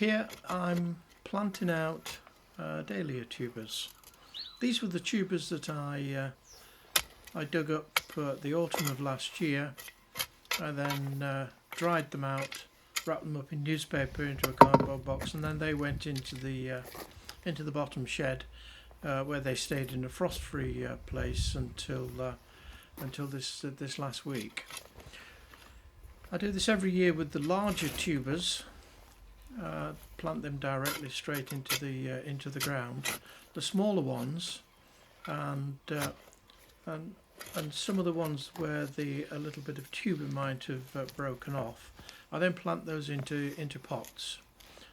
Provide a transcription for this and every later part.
Here I'm planting out Dahlia tubers. These were the tubers that I dug up the autumn of last year. I then dried them out, wrapped them up in newspaper into a cardboard box, and then they went into the bottom shed where they stayed in a frost-free place until this last week. I do this every year with the larger tubers. Plant them directly straight into the ground. The smaller ones and some of the ones where a little bit of tuber might have broken off, I then plant those into pots.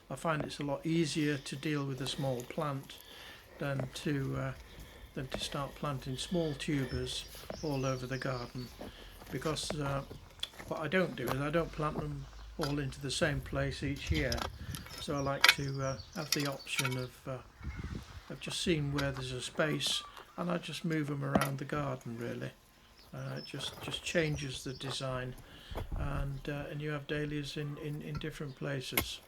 I find it's a lot easier to deal with a small plant than to start planting small tubers all over the garden, because what I don't do is I don't plant them all into the same place each year. So I like to have the option of just seeing where there's a space, and I just move them around the garden. Really, it just changes the design, and you have dahlias in different places.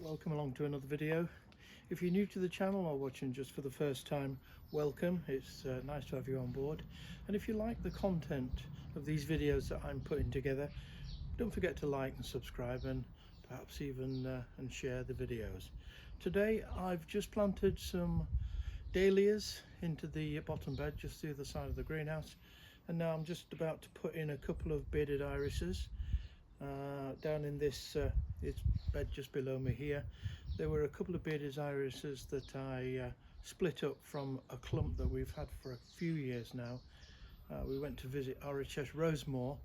Welcome along to another video. If you're new to the channel or watching just for the first time, welcome. It's nice to have you on board. And if you like the content of these videos that I'm putting together, don't forget to like and subscribe, and perhaps even and share the videos. Today I've just planted some dahlias into the bottom bed just through the side of the greenhouse, and now I'm just about to put in a couple of bearded irises down in this bed just below me here. There were a couple of bearded irises that I split up from a clump that we've had for a few years now. We went to visit Orichesh Rosemore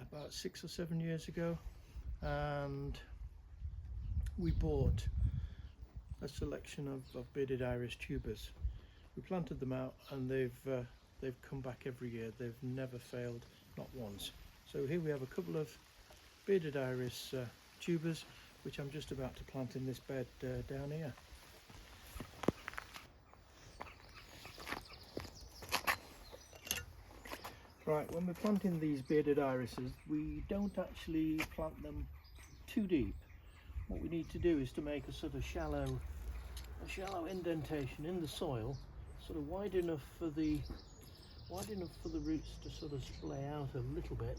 about 6 or 7 years ago, and we bought a selection of bearded iris tubers. We planted them out, and they've come back every year. They've never failed, not once. So here we have a couple of bearded iris tubers, which I'm just about to plant in this bed down here. Right, when we're planting these bearded irises, we don't actually plant them too deep. What we need to do is to make a sort of shallow indentation in the soil, sort of wide enough for the roots to sort of splay out a little bit.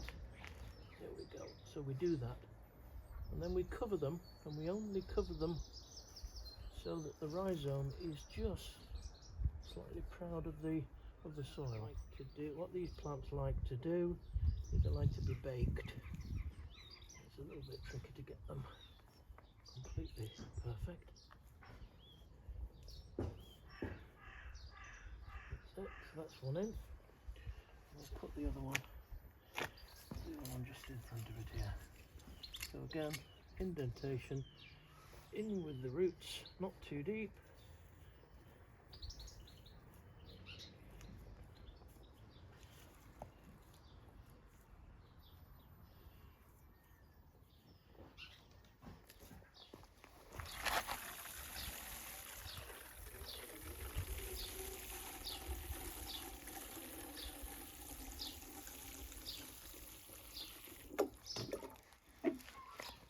There we go. So we do that, and then we cover them, and we only cover them so that the rhizome is just slightly proud of the soil. What these plants like to do is they like to be baked. It's a little bit tricky to get them completely perfect. That's it. So that's one in. We'll put the other one just in front of it here. So again, indentation in with the roots, not too deep.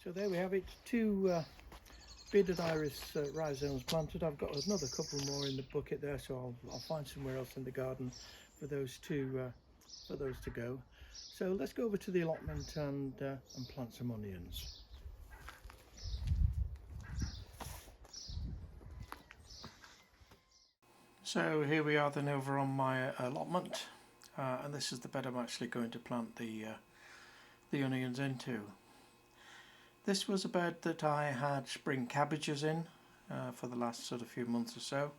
So there we have it, two bearded iris rhizomes planted. I've got another couple more in the bucket there, so I'll find somewhere else in the garden for those to go. So let's go over to the allotment and plant some onions. So here we are then over on my allotment, and this is the bed I'm actually going to plant the onions into. This was a bed that I had spring cabbages in for the last sort of few months or so.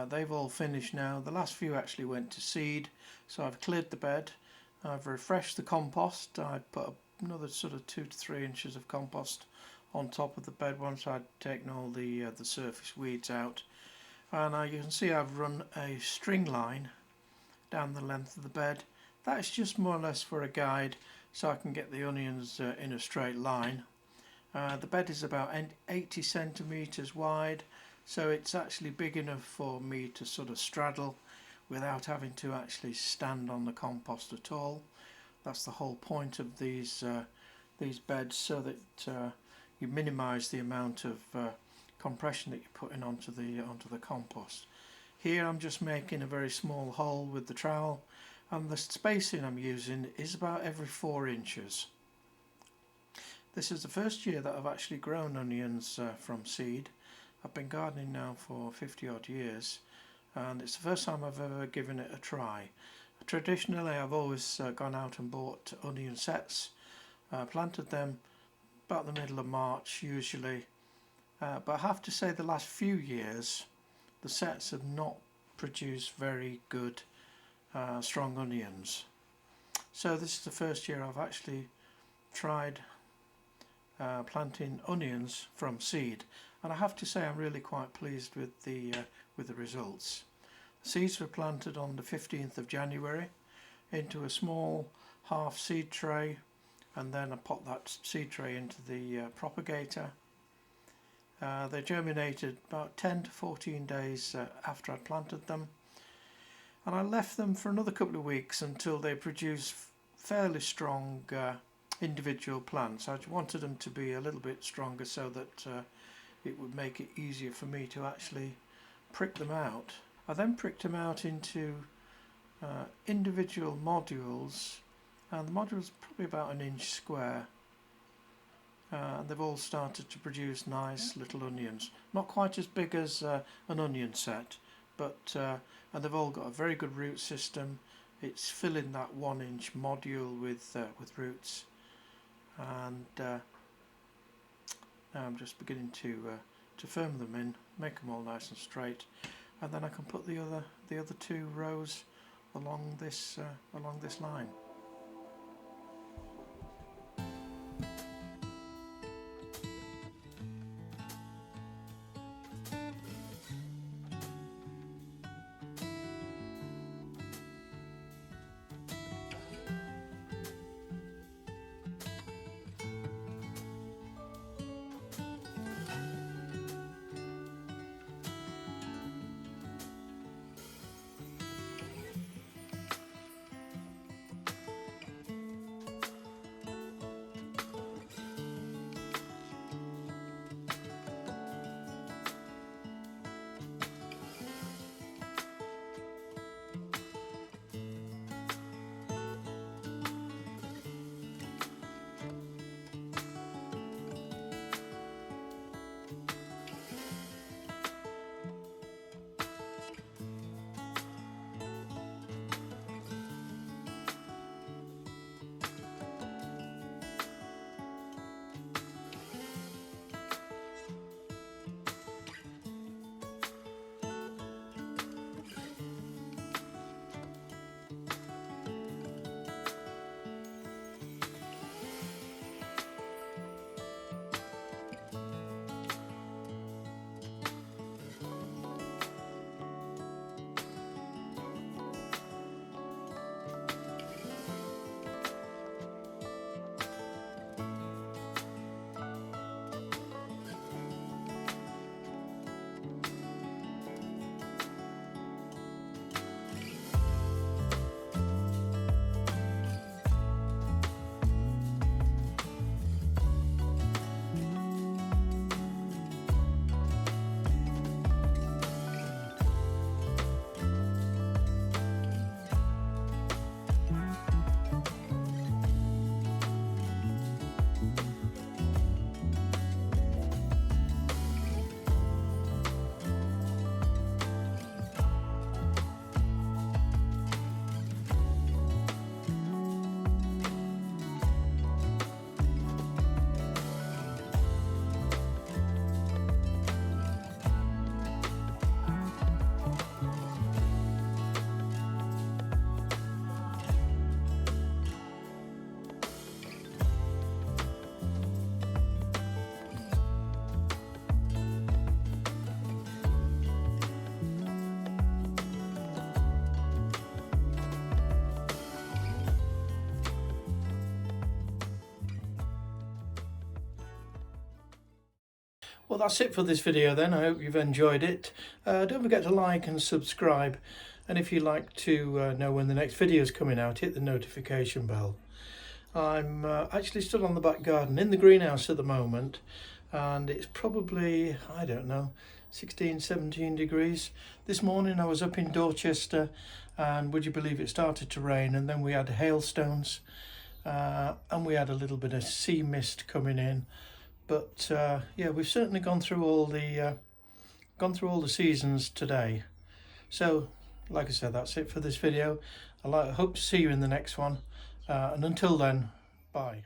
They've all finished now. The last few actually went to seed, so I've cleared the bed. I've refreshed the compost. I put another sort of 2 to 3 inches of compost on top of the bed once I'd taken all the surface weeds out. And you can see I've run a string line down the length of the bed. That's just more or less for a guide, so I can get the onions in a straight line. The bed is about 80 centimeters wide, so it's actually big enough for me to sort of straddle without having to actually stand on the compost at all. That's the whole point of these beds, so that you minimize the amount of compression that you're putting onto the compost. Here I'm just making a very small hole with the trowel, and the spacing I'm using is about every 4 inches. This is the first year that I've actually grown onions from seed. I've been gardening now for 50 odd years, and it's the first time I've ever given it a try. Traditionally I've always gone out and bought onion sets, planted them about the middle of March usually, but I have to say the last few years the sets have not produced very good strong onions. So this is the first year I've actually tried planting onions from seed, and I have to say I'm really quite pleased with the results. The seeds were planted on the 15th of January into a small half seed tray, and then I popped that seed tray into the propagator. They germinated about 10 to 14 days after I planted them, and I left them for another couple of weeks until they produced fairly strong individual plants. I wanted them to be a little bit stronger so that it would make it easier for me to actually prick them out. I then pricked them out into individual modules, and the modules are probably about 1 inch square. They've all started to produce nice little onions, not quite as big as an onion set, but and they've all got a very good root system. It's filling that 1 inch module with roots, and now I'm just beginning to firm them in, make them all nice and straight, and then I can put the other 2 rows along this line. Well, that's it for this video then. I hope you've enjoyed it. Don't forget to like and subscribe, and if you'd like to know when the next video is coming out, hit the notification bell. I'm actually stood on the back garden in the greenhouse at the moment, and it's probably, I don't know, 16, 17 degrees. This morning I was up in Dorchester, and would you believe it started to rain, and then we had hailstones, and we had a little bit of sea mist coming in. But yeah, we've certainly gone through all the seasons today. So, like I said, that's it for this video. I hope to see you in the next one. And until then, bye.